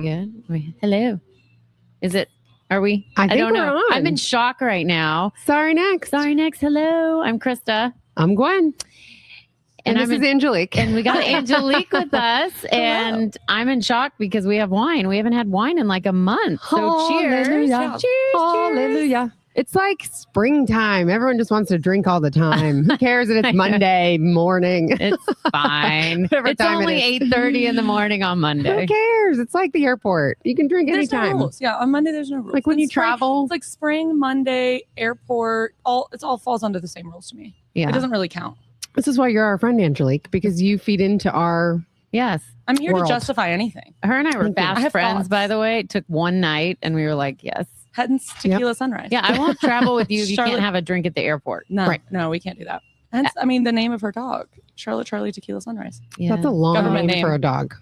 Good. Hello. Is it? Are we? I think don't know. we're on. I'm in shock right now. Sorry next. Hello. I'm Krista. I'm Guenn. And this is Angelique. And we got Angelique with us. And I'm in shock because we have wine. We haven't had wine in like a month. So cheers. Hallelujah. Cheers. Hallelujah. It's like springtime. Everyone just wants to drink all the time. Who cares that it's Monday morning? It's fine. It's time only 8:30 in the morning on Monday. Who cares? It's like the airport. You can drink There's anytime. no rules. Yeah, on Monday there's no rules. Like when you spring, travel. it's like spring, Monday, airport. It all falls under the same rules to me. Yeah. It doesn't really count. This is why you're our friend, Angelique, because you feed into our Yes. I'm here world. to justify anything. Her and I were Thank you. I fast have friends, thoughts. by the way. It took one night and we were like, yes. Hence tequila sunrise. Yeah, I won't travel with you if you Charlotte- can't have a drink at the airport. No, Right. no, we can't do that. Hence, I mean, the name of her dog, Charlotte Charlie Tequila Sunrise. Yeah. That's a long Government name name. for a dog.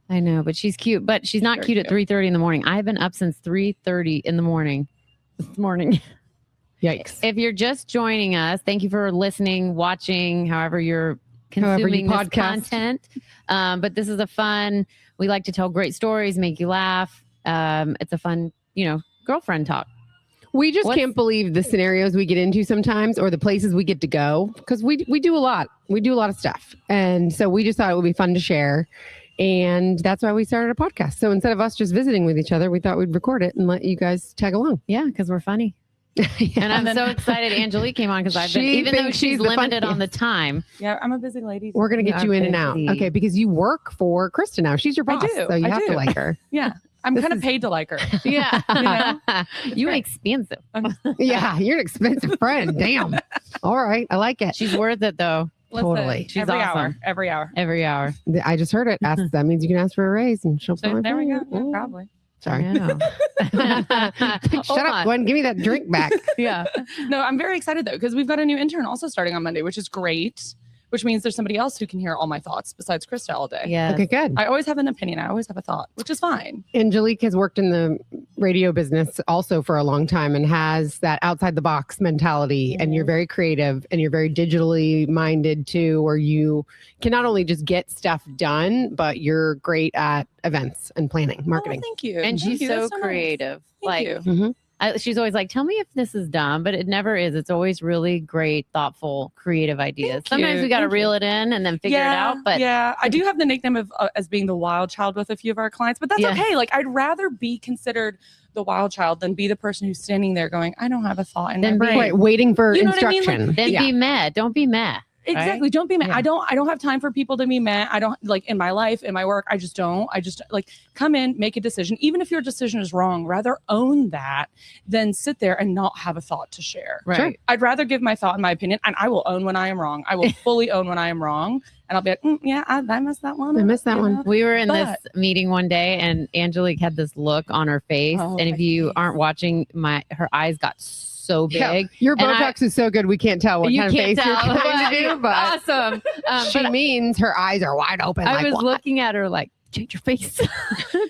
I know, but she's cute. But she's not Very cute at 3:30 in the morning. I have been up since 3:30 in the morning. This morning. Yikes. If you're just joining us, thank you for listening, watching, however you're However consuming you this podcast. content. But this is a fun. We like to tell great stories, make you laugh. It's a fun, girlfriend talk. We just What's- can't believe the scenarios we get into sometimes or the places we get to go because we do a lot. We do a lot of stuff. And so we just thought it would be fun to share. And that's why we started a podcast. So instead of us just visiting with each other, we thought we'd record it and let you guys tag along. Yeah, because we're funny. And I'm so excited Angelique came on because I've been, She even though thinks she's she's the limited on the funniest. time. Yeah, I'm a busy lady. We're going to You get are you in and out. busy. Okay, because you work for Krista now. She's your I boss. do. So you I have to do. like her. Yeah, I'm This kind of is- paid to like her. Yeah. You great. expensive. Yeah, you're an expensive friend. Damn. All right. I like it. She's worth it though. Listen, Totally. She's every awesome. hour, every hour. Every hour. I just heard it. That means you can ask for a raise and she'll So probably there we go. pay Yeah, you. probably. Sorry. Yeah. Shut up, Gwen. Give me that drink back. Yeah. No, I'm very excited though because we've got a new intern also starting on Monday, which is great. Which means there's somebody else who can hear all my thoughts besides Krista all day. Yeah. Okay, good. I always have an opinion. I always have a thought, which is fine. Angelique has worked in the radio business also for a long time and has that outside the box mentality. And you're very creative and you're very digitally minded too, where you can not only just get stuff done, but you're great at events and planning, marketing. Oh, thank you. And Thank she's you. so That's nice. creative. Thank Like you. she's always like, tell me if this is dumb, but it never is. It's always really great, thoughtful, creative ideas. Thank Sometimes you. we got to Thank reel it in and then figure it out. But yeah, I do have the nickname of as being the wild child with a few of our clients, but that's Yeah. okay. Like I'd rather be considered the wild child than be the person who's standing there going, I don't have a thought in my Then be- brain. Right, waiting for You know what I mean? instruction. Like, then yeah. be mad. Don't be mad. Exactly. Don't be mad. Yeah. I don't have time for people to be mad. I don't like in my life, in my work. I just like come in, make a decision. Even if your decision is wrong, rather own that than sit there and not have a thought to share. Right. Sure. I'd rather give my thought and my opinion, and I will own when I am wrong. I will fully own when I am wrong. And I'll be like, yeah, I missed that one. I missed that you one. know? We were in But- this meeting one day and Angelique had this look on her face. Oh, and if my you face. aren't watching, her eyes got so Yeah. big. Your And Botox is so good, we can't tell what You kind of can't face you're tell. trying to do, but Awesome. she But means her eyes are wide open. I like, was what? looking at her like, change your face.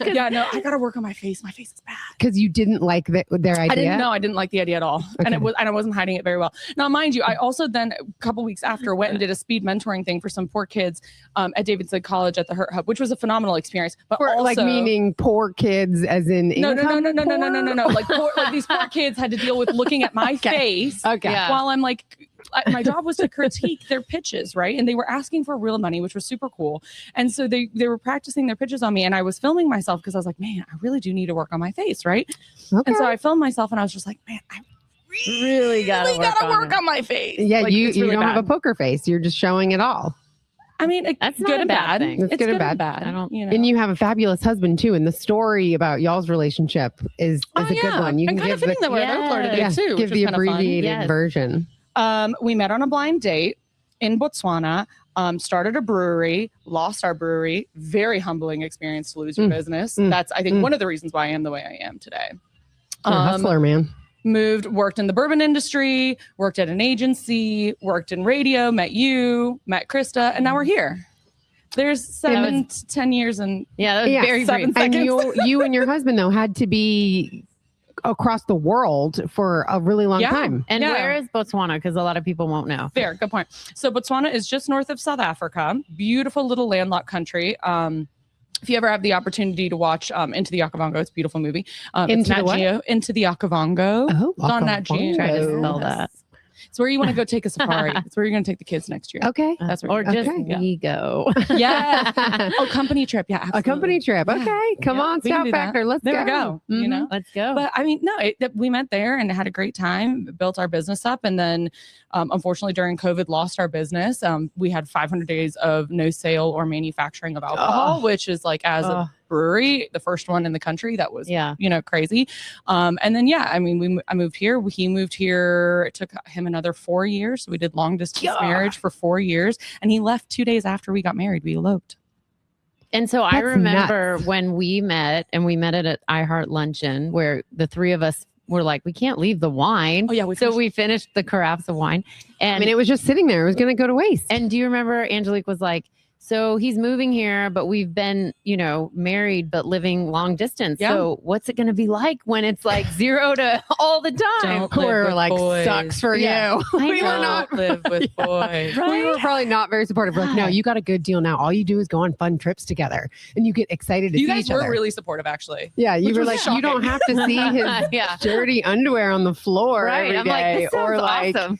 Yeah, no, I gotta work on my face. My face is bad. Because you didn't like their idea. I didn't know. I didn't like the idea at all, and Okay. I wasn't hiding it very well. Now, mind you, I also then a couple weeks after went and did a speed mentoring thing for some poor kids at Davidson College at the Hurt Hub, which was a phenomenal experience. But For, also, like meaning poor kids, as in no, income poor? like these poor kids had to deal with looking at my face Okay. Yeah. while I'm like. My job was to critique their pitches, right? And they were asking for real money, which was super cool. And so they were practicing their pitches on me, and I was filming myself because I was like, man, I really do need to work on my face, right? Okay. And so I filmed myself, and I was just like, man, I Really gotta work on it. on my face. Yeah, Like, you it's really don't have a bad. poker face. You're just showing it all. I mean, That's good not a and bad bad. thing. It's good and bad. I don't- you know. And you have a fabulous husband too. And the story about y'all's relationship is a good one. You and kind of fitting that we're at Oaklore today yeah, too. give which the was kind of fun. abbreviated Yes. version. We met on a blind date in Botswana. Started a brewery, lost our brewery. Very humbling experience to lose your business. That's I think one of the reasons why I am the way I am today. You're a hustler, man. Worked in the bourbon industry, worked at an agency, worked in radio, met Krista, and now we're here. There's 7 to 10 years and Yeah, that was Yeah, very 7 brief. And seconds. you and your husband though had to be across the world for a really long Yeah. time. And Yeah. where is Botswana? Because a lot of people won't know. Fair, good point. So Botswana is just north of South Africa. Beautiful little landlocked country. if you ever have the opportunity to watch Into the Okavango, it's a beautiful movie. It's Into Nat the what? Geo, Into the Okavango. Oh, It's on Nat Geo. Try to spell that. It's where you want to go take a safari. It's where you're going to take the kids next year. Okay. That's where Or just Okay. we go. Yeah. Oh, company trip. Yeah, absolutely. A company trip. Yeah. Okay. Come Yeah, on, we can Scout do that. Factor. Let's There go. we go. You Mhm. know? Let's go. But I mean, no, we met there and had a great time, built our business up. And then unfortunately, during COVID, lost our business. We had 500 days of no sale or manufacturing of alcohol, which is like as a brewery, the first one in the country. That was, crazy. And then, I mean, I moved here. He moved here. It took him another 4 years. So we did long distance marriage for 4 years. And he left 2 days after we got married. We eloped. And so I That's remember when we met, and we met at iHeart Luncheon, where the three of us were like, we can't leave the wine. Oh, yeah. We finished the carafes of wine. And I mean, it was just sitting there. It was going to go to waste. And do you remember Angelique was like, so he's moving here, but we've been, married, but living long distance. Yeah. So what's it going to be like when it's like 0 to all the time? Don't live We're with like, boys. sucks for Yeah. you. I We were know. not. Live with boys. We were probably not very supportive. We're like, no, you got a good deal now. All you do is go on fun trips together and you get excited to You see guys each were other. really supportive, actually. Yeah, you which were was like, shocking. you don't have to see his Yeah. dirty underwear on the floor Right. every I'm like, day. this sounds or like, awesome.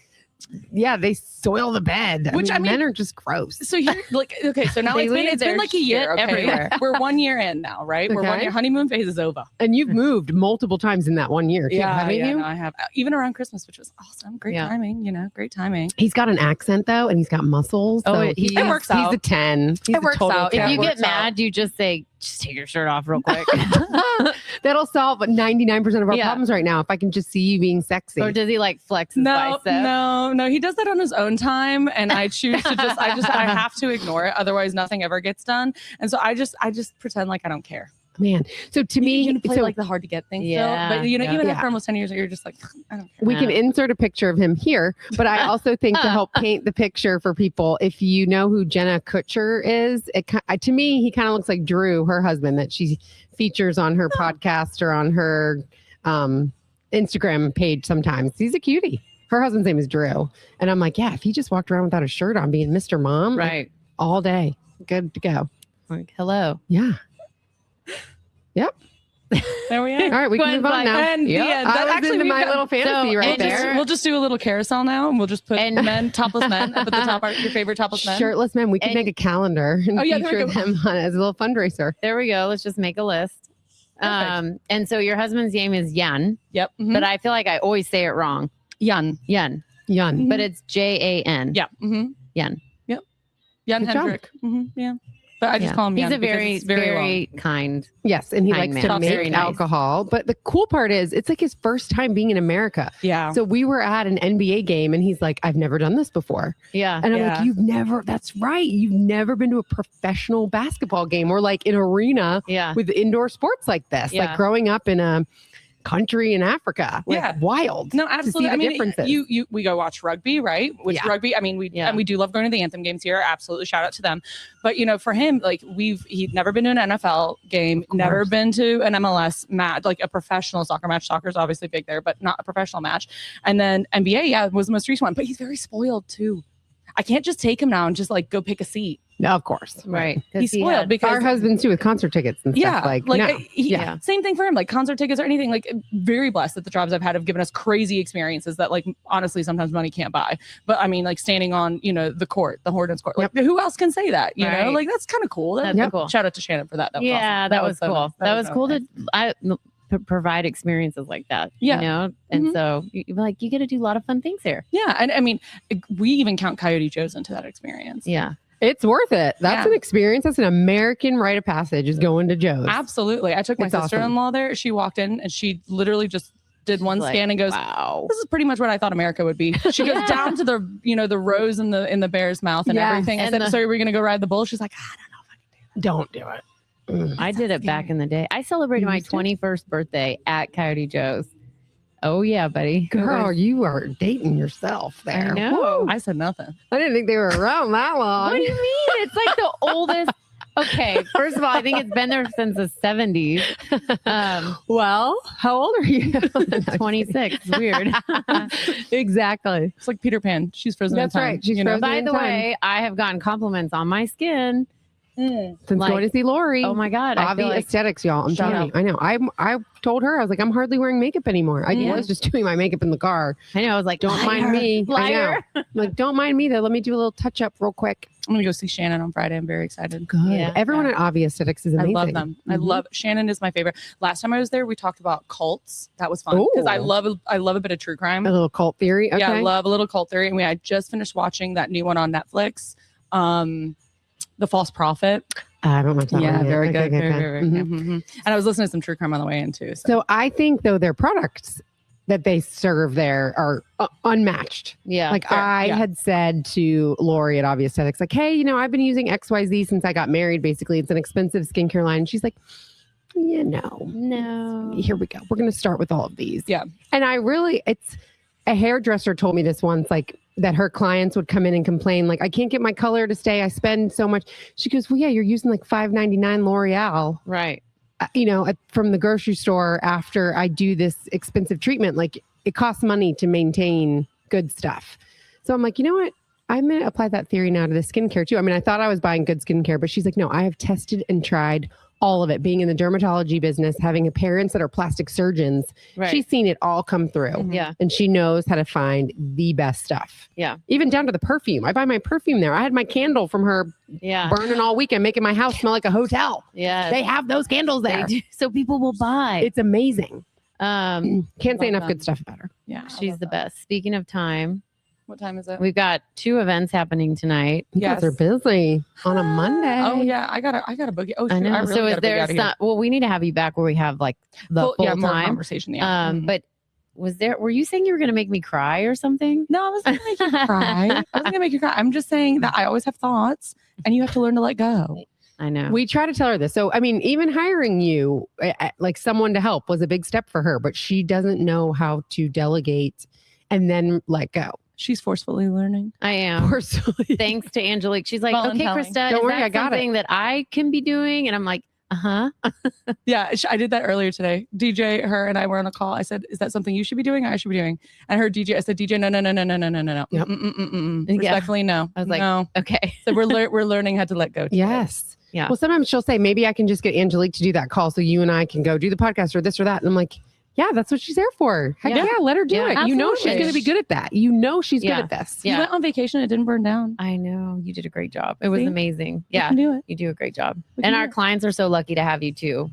yeah, they soil the bed. Which, I mean- men are just gross. So here, okay, so now They it's been leave their like a year. shit Okay, everywhere. we're 1 year in now, right? We're 1 Okay. year. Honeymoon phase is over. And you've moved multiple times in that 1 year, too, haven't you? No, I have. Even around Christmas, which was awesome. Great Yeah. timing. Great timing. He's got an accent though, and he's got muscles. Oh, So it he's, works he's out. a 10. He's It a works total out. 10. If Yeah, you it get works out. mad, you just say, just take your shirt off real quick. That'll solve 99% of our Yeah. problems right now. If I can just see you being sexy. Or does he like flex his No, bicep? no. He does that on his own time, and I choose to I have to ignore it. Otherwise, nothing ever gets done. And so I just pretend like I don't care. Man. So to me, you can play so like the hard to get thing Yeah. still, but Yeah. even Yeah. after almost 10 years, you're just like, I don't care. we can Yeah. insert a picture of him here, but I also think to help paint the picture for people, if you know who Jenna Kutcher is, to me, he kind of looks like Drew, her husband, that she features on her podcast or on her Instagram page sometimes. He's a cutie. Her husband's name is Drew. And I'm like, yeah, if he just walked around without a shirt on being Mr. Mom like, Right. all day, good to go. Like, hello. Yeah. There we All are. right, we can Gwen's move on like, now. And Yep. yeah, I that was actually into we've my got- little fantasy So, right and there. We'll just do a little carousel now, and we'll just put And- topless men up at the top. Your favorite topless men. Shirtless men. We can And- make a calendar and Oh, yeah, there we feature go. them on as a little fundraiser. There we go. Let's just make a list. Perfect. And so your husband's name is Jan, Yep. Mhm. but I feel like I always say it wrong. Jan. Jan, Yun. but it's Jan. Yeah. Mm-hmm. Jan. Yep. Jan Good job. Hendrik. Yeah. But I just Yeah. call him He's Jan a because very, it's very kind. Yes, and he Kind likes man. to Talks make very nice. alcohol. But the cool part is, it's like his first time being in America. Yeah. So we were at an NBA game, and he's like, "I've never done this before." Yeah. And I'm Yeah. like, "You've never? That's right. You've never been to a professional basketball game or like an arena Yeah. with indoor sports like this. Yeah. Like growing up in a country in Africa. Like, Yeah. wild. No, to absolutely. see I the mean, differences. we go watch rugby, right? Which Yeah. rugby, I mean, Yeah. and we do love going to the anthem games here. Absolutely, shout out to them. But for him, like he'd never been to an NFL game, never course. been to an MLS match, like a professional soccer match. Soccer's obviously big there, but not a professional match. And then NBA, was the most recent one. But he's very spoiled too. I can't just take him now and just like go pick a seat. No, of course. Right. 'Cause He's he spoiled had- because Our husbands too with concert tickets and yeah, stuff. Like, like no. Yeah. same thing for him. Like concert tickets or anything. Like very blessed that the jobs I've had have given us crazy experiences that, like, honestly, sometimes money can't buy. But I mean, like standing on the court, the Hornets court. Like, who else can say that? You know, Right. like that's kind of cool. That's cool. Shout out to Shannon for that. That was Yeah, awesome. that was so cool. nice. That was so cool nice. to provide experiences like that. Yeah. You know? And Mhm. so you get to do a lot of fun things here. Yeah, and I mean, we even count Coyote Joe's into that experience. Yeah. It's worth it. That's Yeah. an experience. That's an American rite of passage is going to Joe's. Absolutely. I took my It's awesome. sister-in-law there. She walked in and she literally just did one Like, scan and goes, wow. this is pretty much what I thought America would be. She goes Yeah. down to the rose in the bear's mouth and Yes. everything. I And said, the- so are we going to go ride the bull? She's like, I don't know if I can do that. Don't do it. I did it back in the day. I celebrated You my used to? 21st birthday at Coyote Joe's. Oh yeah, buddy. Girl, you are dating yourself there. I know. I said nothing. I didn't think they were around that long. What do you mean? It's like the oldest. Okay, first of all, I think it's been there since the 70s. Well, how old are you? 26. It's weird. Exactly. It's like Peter Pan. She's frozen That's in time. right. She's you know? frozen. By in the time. way, I have gotten compliments on my skin Since Like- going to see Lori. Oh my God. I Avi feel like Aesthetics, y'all. I'm Shout telling you. I know. I told her, I was like, I'm hardly wearing makeup anymore. I Yeah. was just doing my makeup in the car. I know. I was like, Don't mind me. I Liar. know. I'm like, don't mind me though. Let me do a little touch up real quick. I'm gonna go see Shannon on Friday. I'm very excited. Good. Yeah. Everyone at Avi Aesthetics is I amazing. love them. I Mhm. love Shannon is my favorite. Last time I was there, we talked about cults. That was fun because I Ooh. love a bit of true crime. A little cult theory. Okay. Yeah, I love a little cult theory. And I just finished watching that new one on Netflix, The False Prophet. I don't want to talk Yeah, about it. very Okay, good. okay, Very, okay. very, Mhm. And I was listening to some true crime on the way in too. So, So I think though their products that they serve there are unmatched. Yeah. Like fair. I Yeah. had said to Lori at Obvious Aesthetics, like, hey, I've been using XYZ since I got married. Basically, it's an expensive skincare line. And she's like, no. here we go. We're going to start with all of these. Yeah. And it's a hairdresser told me this once, like that her clients would come in and complain, like, I can't get my color to stay. I spend so much. She goes, well, yeah, you're using like $5.99 L'Oreal, Right. from the grocery store after I do this expensive treatment. Like it costs money to maintain good stuff. So I'm like, you know what? I'm going to apply that theory now to the skincare too. I mean, I thought I was buying good skincare, but she's like, no, I have tested and tried all of it. Being in the dermatology business, having parents that are plastic surgeons, Right. she's seen it all come through. Mhm. Yeah. And she knows how to find the best stuff. Yeah. Even down to the perfume. I buy my perfume there. I had my candle from her Yeah. burning all weekend, making my house smell like a hotel. Yeah. They have those candles They there. do. So people will buy. It's amazing. Um, Can't say Love enough them. good stuff about her. yeah, I she's love the that. best. Speaking of time, What time is it? we've got 2 events happening tonight. You guys are busy on a Monday. Oh yeah, I got a boogie. Oh, shoot, I know. I really So is gotta boogie there out of here. some? Well, we need to have you back where we have like the full more time. conversation. Yeah. Mhm. But were you saying you were going to make me cry or something? No, I wasn't gonna make you cry. I wasn't gonna make you cry. I'm just saying that I always have thoughts, and you have to learn to let go. I know. We try to tell her this. So, I mean, even hiring you, like someone to help was a big step for her, but she doesn't know how to delegate and then let go. She's forcefully learning. I am. Personally. Thanks to Angelique. She's like, okay, Voluntelling. Krista, Don't is worry, that I got it." something that I can be doing? And I'm like, Yeah, I did that earlier today. DJ, her, and I were on a call. I said, "Is that something you should be doing? Or I should be doing?" And her DJ, I said, "DJ, no. Yep. Yeah. Yeah. Respectfully, no. I was like, no." okay. So we're learning how to let go. together. Yes. Yeah. Well, sometimes she'll say, maybe I can just get Angelique to do that call so you and I can go do the podcast or this or that. And I'm like, yeah, that's what she's there for. Heck Yeah. yeah, let her do Yeah, it. You know she's absolutely. going to be good at that. You know she's Yeah. good at this. You Yeah. went on vacation. It didn't burn down. I know. You did a great job. It was See? amazing. You Yeah. can do it. You do a great job. We And can our do it. clients are so lucky to have you too.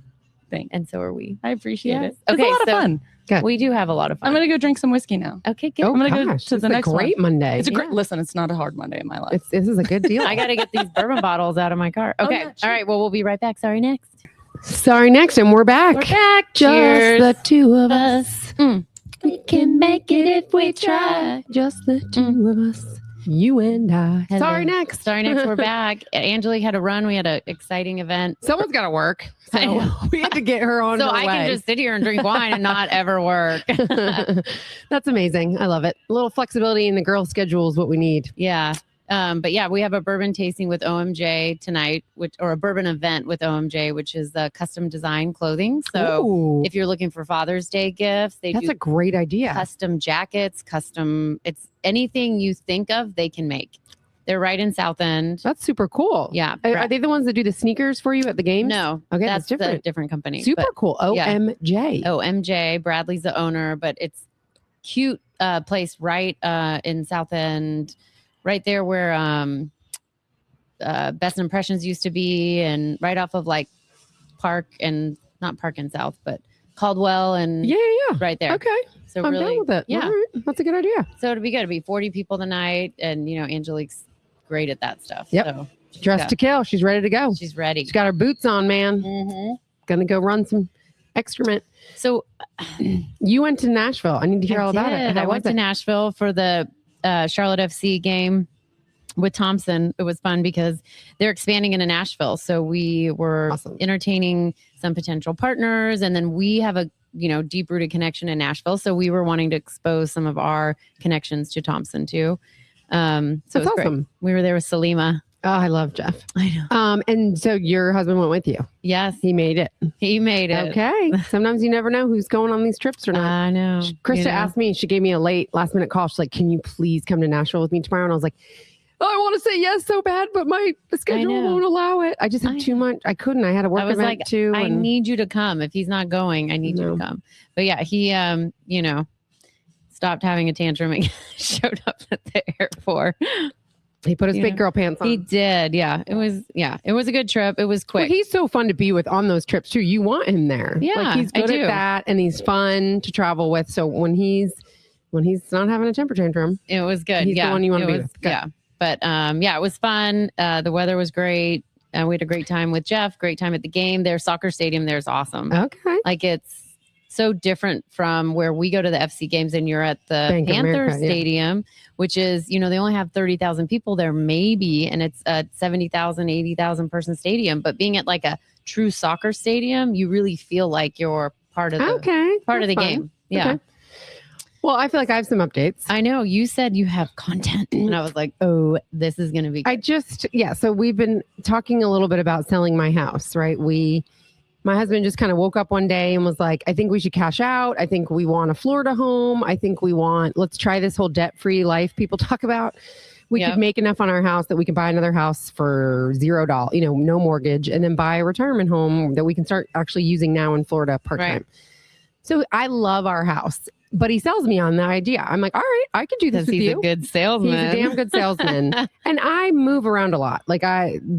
Thanks. And so are we. I appreciate Yes. it. It's Okay, a lot of so- fun. Good. We do have a lot of fun. I'm gonna go drink some whiskey now. Okay, good. Oh, I'm gonna go gosh, to this the is next a great Monday. It's a great Yeah. listen. It's not a hard Monday in my life. This is a good deal. I got to get these bourbon bottles out of my car. Oh, Okay. yeah, All sure. right. Well, we'll be right back. Sorry, next. Sorry, next, and we're back. We're back. Just Cheers. the two of us. Mm. We can make it if we try. Just the two of us. You and I. Hello. Sorry, next. Sorry, next. We're back. Angelique had a run. We had an exciting event. Someone's got to work. So I know. we had to get her on So her I way. can just sit here and drink wine and not ever work. That's amazing. I love it. A little flexibility in the girl schedule is what we need. Yeah. But yeah, we have a bourbon tasting with OMJ tonight, or a bourbon event with OMJ, which is custom design clothing. So Ooh, if you're looking for Father's Day gifts, they that's do a great idea. custom jackets, it's anything you think of, they can make. They're right in South End. That's super cool. Yeah. Are they the ones that do the sneakers for you at the games? No, Okay, that's that's different. a different company. Super but cool. yeah. OMJ. OMJ, Bradley's the owner, but it's cute place right in South End, right there where Best Impressions used to be, and right off of like not Park and South, but Caldwell and Yeah. right there. Okay. So I'm really, down with it. yeah. All right. That's a good idea. So it'll be good. It'll be 40 people tonight, and Angelique's great at that stuff. Yep. So Dressed to kill. She's ready to go. she's ready. She's got her boots on, man. Mhm. Gonna go run some excrement. So You went to Nashville. I need to hear all about it. I How went was to it? Nashville for the Charlotte FC game with Thompson. It was fun because they're expanding into Nashville. So we were Awesome. entertaining some potential partners, and then we have a deep rooted connection in Nashville. So we were wanting to expose some of our connections to Thompson too. So That's it was great. awesome. We were there with Salima. Oh, I love Jeff. I know. And so your husband went with you. Yes, He made it. he made it. Okay. Sometimes you never know who's going on these trips or not. I know. Krista you know? asked me, she gave me a last minute call. She's like, can you please come to Nashville with me tomorrow? And I was like, I want to say yes so bad, but my schedule know. won't allow it. I just have too much. I couldn't. I had a work I was event like, too. I and- need you to come. If he's not going, I need you No. to come. But yeah, he, stopped having a tantrum and showed up at the airport. He put his Yeah. big girl pants on. He did. Yeah. It was a good trip. It was Well, quick. he's so fun to be with on those trips too. You want him there. Yeah, like he's I good do. at that, and he's fun to travel with. So when he's not having a temper tantrum, It was good. He's the yeah. one you wanna It be was- with. Good. Yeah. But it was fun. The weather was great. We had a great time with Jeff, great time at the game. Their soccer stadium there is awesome. okay. Like it's so different from where we go to the FC games and you're at the Bank of Panther America, yeah. Stadium, which is, they only have 30,000 people there maybe, and it's a 70,000, 80,000 person stadium. But being at like a true soccer stadium, you really feel like you're part of the That's the fun. game. Yeah. Okay. Well, I feel like I have some updates. I know you said you have content and I was like, oh, this is going to be good. So we've been talking a little bit about selling my house, right? My husband just kind of woke up one day and was like, I think we should cash out. I think we want a Florida home. I think let's try this whole debt-free life people talk about. We could make enough on our house that we can buy another house for $0, no mortgage, and then buy a retirement home that we can start actually using now in Florida part-time. Right. So I love our house, but he sells me on the idea. I'm like, all right, I could do this with He's you. a good salesman. He's a damn good salesman. And I move around a lot. Like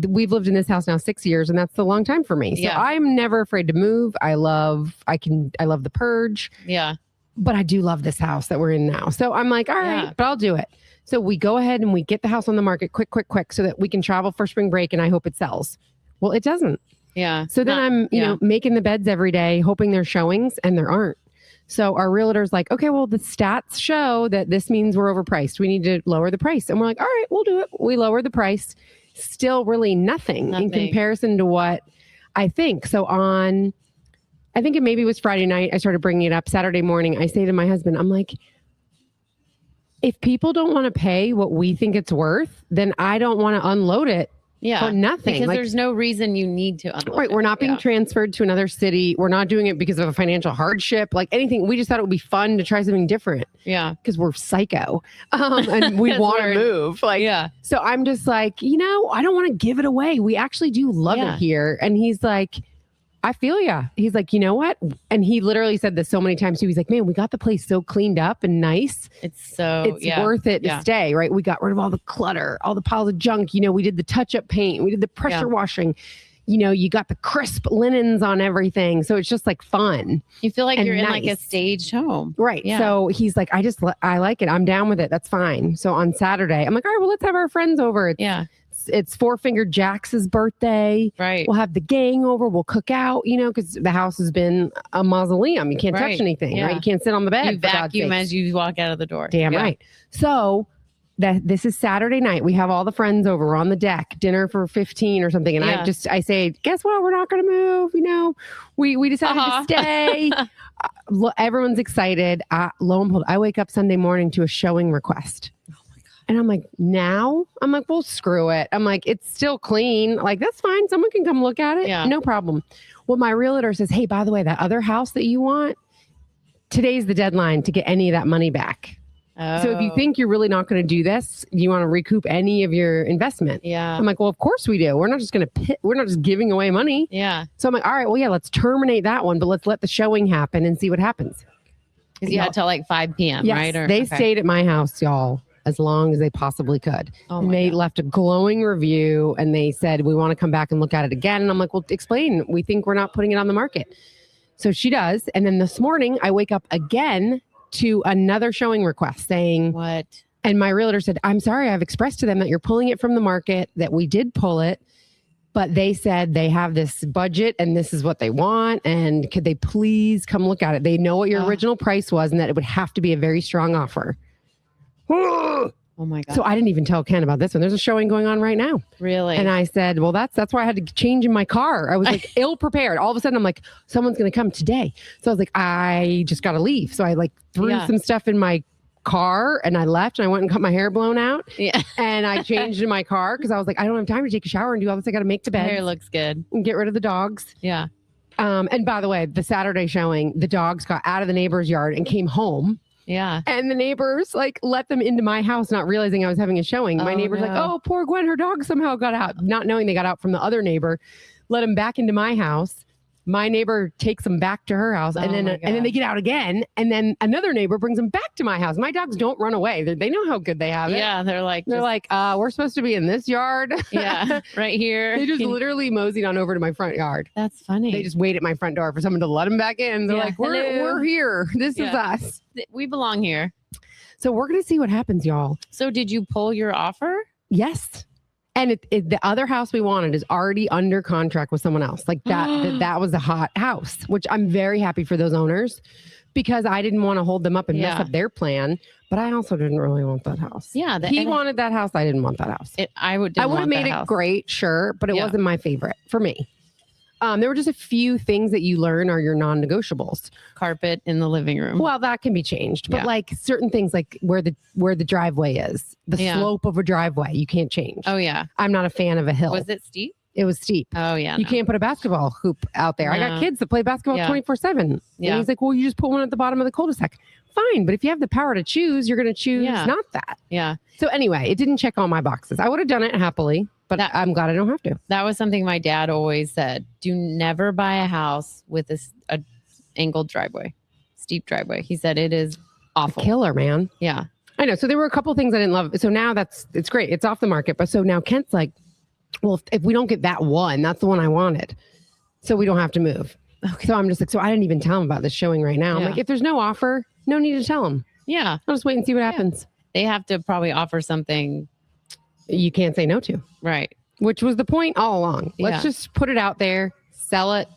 we've lived in this house now 6 years, and that's a long time for me. So Yeah. I'm never afraid to move. I love the purge, Yeah. but I do love this house that we're in now. So I'm like, all right, Yeah. but I'll do it. So we go ahead and we get the house on the market quick, so that we can travel for spring break, and I hope it sells. Well, it doesn't. Yeah. So then I'm, making the beds every day, hoping there's showings, and there aren't. So our realtor's like, okay, well, the stats show that this means we're overpriced. We need to lower the price. And we're like, all right, we'll do it. We lower the price. Still really nothing in comparison to what I think. So I think it maybe was Friday night, I started bringing it up. Saturday morning, I say to my husband, I'm like, if people don't want to pay what we think it's worth, then I don't want to unload it for nothing. Because there's no reason you need to unload Right. it. We're not being transferred to another city. We're not doing it because of a financial hardship, like anything. We just thought it would be fun to try something different. Yeah. Because we're psycho and we want to move. So I'm just like, I don't want to give it away. We actually do love it here. And he's like, I feel ya. He's like, you know what? And he literally said this so many times too. He's like, man, we got the place so cleaned up and nice. It's worth it to stay, right? We got rid of all the clutter, all the piles of junk. We did the touch-up paint. We did the pressure washing. You got the crisp linens on everything. So it's just like fun. You feel like and you're in nice. like a staged home. Right. Yeah. So he's like, I like it. I'm down with it. That's fine. So on Saturday, I'm like, all right, well, let's have our friends over. It's Four Finger Jax's birthday. Right. We'll have the gang over. We'll cook out, because the house has been a mausoleum. You can't touch anything, right? You can't sit on the bed. You vacuum as you walk out of the door. Damn right. So this is Saturday night. We have all the friends over. We're on the deck, dinner for 15 or something. And I say, guess what? We're not going to move. We decided to stay. Everyone's excited. Lo and behold, I wake up Sunday morning to a showing request. And I'm like, now? I'm like, well, screw it. I'm like, it's still clean. Like, that's fine. Someone can come look at it. Yeah. No problem. Well, my realtor says, hey, by the way, that other house that you want, today's the deadline to get any of that money back. So if you think you're really not going to do this, you want to recoup any of your investment. Yeah. I'm like, well, of course we do. We're not just we're not just giving away money. Yeah. So I'm like, all right, well, yeah, let's terminate that one, but let's let the showing happen and see what happens. Because you had till like 5 p.m., Yes, right? They stayed at my house, y'all, as long as they possibly could. And they left a glowing review and they said, we want to come back and look at it again. And I'm like, well, explain. We think we're not putting it on the market. So she does. And then this morning I wake up again to another showing request saying, what? And my realtor said, I'm sorry, I've expressed to them that you're pulling it from the market, that we did pull it, but they said they have this budget and this is what they want. And could they please come look at it? They know what your original price was and that it would have to be a very strong offer. Oh my God. So I didn't even tell Ken about this one. There's a showing going on right now. Really? And I said, well, that's why I had to change in my car. I was like ill prepared. All of a sudden I'm like, someone's going to come today. So I was like, I just got to leave. So I like threw some stuff in my car and I left and I went and got my hair blown out. Yeah. And I changed in my car because I was like, I don't have time to take a shower and do all this. I got to make the bed. Hair looks good. And get rid of the dogs. Yeah. And by the way, the Saturday showing, the dogs got out of the neighbor's yard and came home. Yeah. And the neighbors like let them into my house, not realizing I was having a showing. My Oh, neighbor's like, no. oh, poor Gwen, her dog somehow got out, not knowing they got out from the other neighbor, let them back into my house. My neighbor takes them back to her house, and Oh, then my they gosh. get out again, and then another neighbor brings them back to my house. My dogs don't run away; they know how good they have it. Yeah. They're like, We're supposed to be in this yard. yeah, right here. They just literally moseyed on over to my front yard. That's funny. They just wait at my front door for someone to let them back in. They're Yeah, like, hello. we're here. This is Yeah. us. We belong here. So we're gonna see what happens, y'all. So did you pull your offer? Yes. And the other house we wanted is already under contract with someone else. Like that was a hot house, which I'm very happy for those owners because I didn't want to hold them up and mess Yeah. up their plan. But I also didn't really want that house. Yeah. He wanted that house. I didn't want that house. I would have made it great, sure, but it Yeah. wasn't my favorite for me. There were just a few things that you learn are your non-negotiables. Carpet in the living room. Well, that can be changed, but Yeah. like certain things, like where the driveway is, the Yeah. slope of a driveway, you can't change. Oh, yeah. I'm not a fan of a hill. Was it steep? It was steep. Oh, yeah. You no. can't put a basketball hoop out there. I got No. kids that play basketball Yeah. 24/7. Yeah. And he's like, well, you just put one at the bottom of the cul-de-sac. Fine, but if you have the power to choose, you're going to choose Yeah. not that. Yeah. So anyway, it didn't check all my boxes. I would have done it happily, but I'm glad I don't have to. That was something my dad always said. Do never buy a house with a angled driveway, steep driveway. He said it is awful. Killer, man. Yeah. I know. So there were a couple things I didn't love. So now it's great. It's off the market. But so now Kent's like, well, if we don't get that one, that's the one I wanted. So we don't have to move. Okay. So I'm just like, so I didn't even tell him about this showing right now. I'm Yeah. like, if there's no offer, no need to tell him. Yeah. I'll just wait and see what happens. They have to probably offer something. You can't say no to, Right. which was the point all along. Let's Yeah. just put it out there, sell it,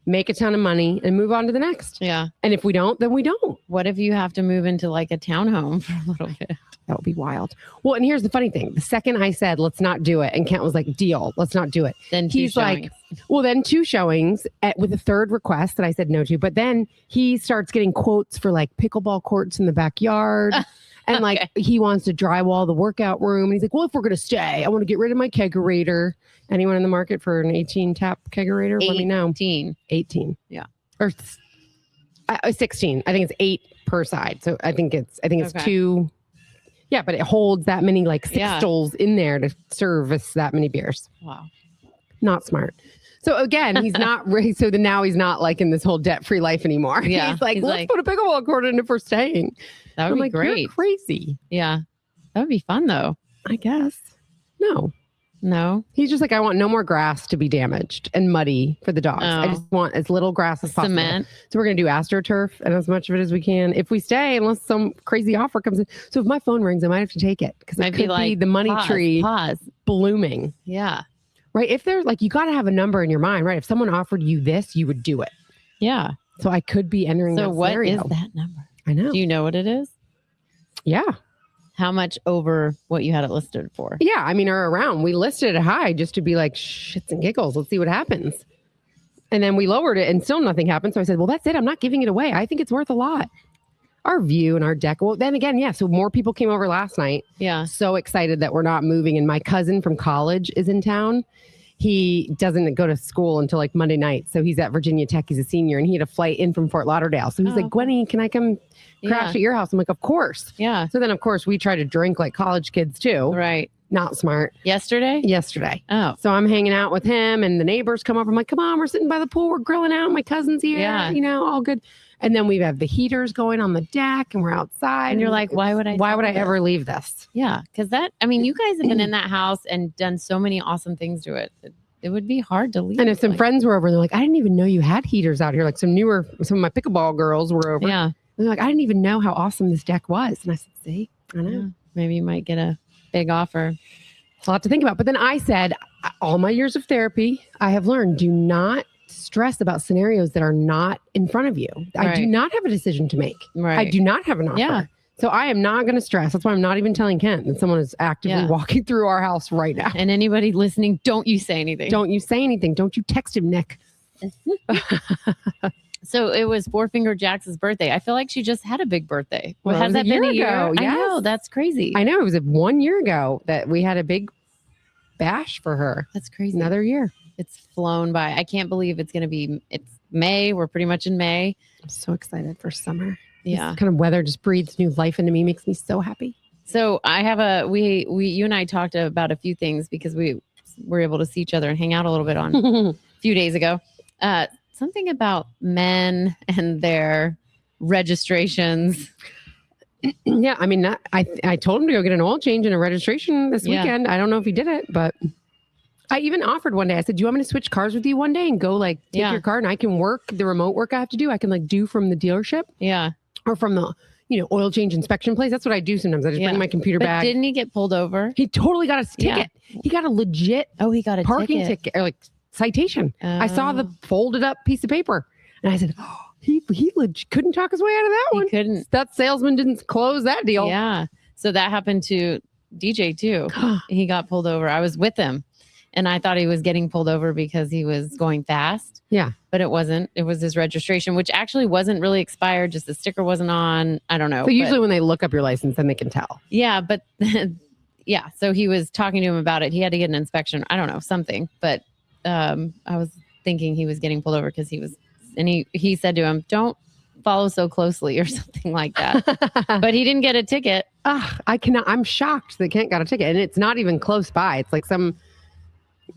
make a ton of money, and move on to the next. Yeah. And if we don't, then we don't. What if you have to move into like a townhome for a little bit? That would be wild. Well, and here's the funny thing. The second I said, let's not do it, and Kent was like, deal, let's not do it. Then He's like, well, then 2 showings with a third request that I said no to. But then he starts getting quotes for like pickleball courts in the backyard. And like he wants to drywall the workout room. And he's like, well, if we're going to stay, I want to get rid of my kegerator. Anyone in the market for an 18 tap kegerator? Let me know. 18. Yeah. Or 16. I think it's 8 per side. So I think it's Okay. 2. Yeah, but it holds that many like Yeah. sixtels in there to service that many beers. Wow. Not smart. So again, he's not really, so then now he's not like in this whole debt-free life anymore. Yeah, He's like, he's let's like- put a pickleball court in if we're staying. That would I'm be like, great. you're crazy. Yeah. That would be fun though. I guess. No. No. He's just like, I want no more grass to be damaged and muddy for the dogs. I Oh. just want as little grass as possible. Cement. So we're going to do AstroTurf and as much of it as we can. If we stay, unless some crazy offer comes in. So if my phone rings, I might have to take it because it Might could be be like, the money tree Pause. blooming. Yeah. Right? If there's like, you got to have a number in your mind, right? If someone offered you this, you would do it. Yeah. So I could be entering So that what is scenario. that number? I know. Do you know what it is? Yeah. How much over what you had it listed for? Yeah. I mean, or around. We listed it high just to be like shits and giggles. Let's see what happens. And then we lowered it and still nothing happened. So I said, well, that's it. I'm not giving it away. I think it's worth a lot. Our view and our deck. Well, then again, yeah. So more people came over last night. Yeah. So excited that we're not moving. And my cousin from college is in town. He doesn't go to school until like Monday night. So he's at Virginia Tech. He's a senior and he had a flight in from Fort Lauderdale. So he's Oh, like, okay. Gwenny, can I come crash at your house? I'm like, of course. Yeah. So then, of course, we try to drink like college kids too. Right. Not smart. Yesterday? Yesterday. Oh. So I'm hanging out with him and the neighbors come over. I'm like, come on, we're sitting by the pool. We're grilling out. My cousin's here. Yeah. You know, all good. And then we have the heaters going on the deck and we're outside. And you're like, why would I do this? ever leave this? Yeah. Because you guys have been in that house and done so many awesome things to it. It would be hard to leave. And if some like- friends were over, and they're like, I didn't even know you had heaters out here. Like some of my pickleball girls were over. Yeah. And they're like, I didn't even know how awesome this deck was. And I said, see, I know. Yeah. Maybe you might get a big offer. It's a lot to think about. But then I said, all my years of therapy, I have learned, do not stress about scenarios that are not in front of you. I do Right. not have a decision to make. Right. I do not have an offer. Yeah. So I am not going to stress. That's why I'm not even telling Kent that someone is actively Yeah. walking through our house right now. And anybody listening, don't you say anything. Don't you say anything. Don't you text him, Nick. So it was Four Finger Jax's birthday. I feel like she just had a big birthday. Well, it Has was that a been a year year? ago, I know. yes. That's crazy. I know it was 1 year ago that we had a big bash for her. That's crazy. Another year. It's flown by. I can't believe it's May. We're pretty much in May. I'm so excited for summer. Yeah. This kind of weather just breathes new life into me, makes me so happy. So I have you and I talked about a few things because we were able to see each other and hang out a little bit on a few days ago. Something about men and their registrations. Yeah, I mean, I told him to go get an oil change and a registration this weekend. I don't know if he did it, but I even offered one day. I said, "Do you want me to switch cars with you one day and go like take your car and I can work the remote work I have to do? I can like do from the dealership, or from the oil change inspection place. That's what I do sometimes. I just bring my computer bag." Didn't he get pulled over? He totally got a ticket. He got a legit he got a parking ticket or like citation. I saw the folded up piece of paper, and I said, "Oh." He couldn't talk his way out of that one. He couldn't. That salesman didn't close that deal. Yeah. So that happened to DJ too. He got pulled over. I was with him and I thought he was getting pulled over because he was going fast. Yeah. But it wasn't. It was his registration, which actually wasn't really expired. Just the sticker wasn't on. I don't know. So usually when they look up your license, then they can tell. Yeah. But yeah. So he was talking to him about it. He had to get an inspection. I don't know, something. But I was thinking he was getting pulled over because he was. And he said to him, "Don't follow so closely," or something like that. But he didn't get a ticket. I'm shocked that Kent got a ticket. And it's not even close by. It's like some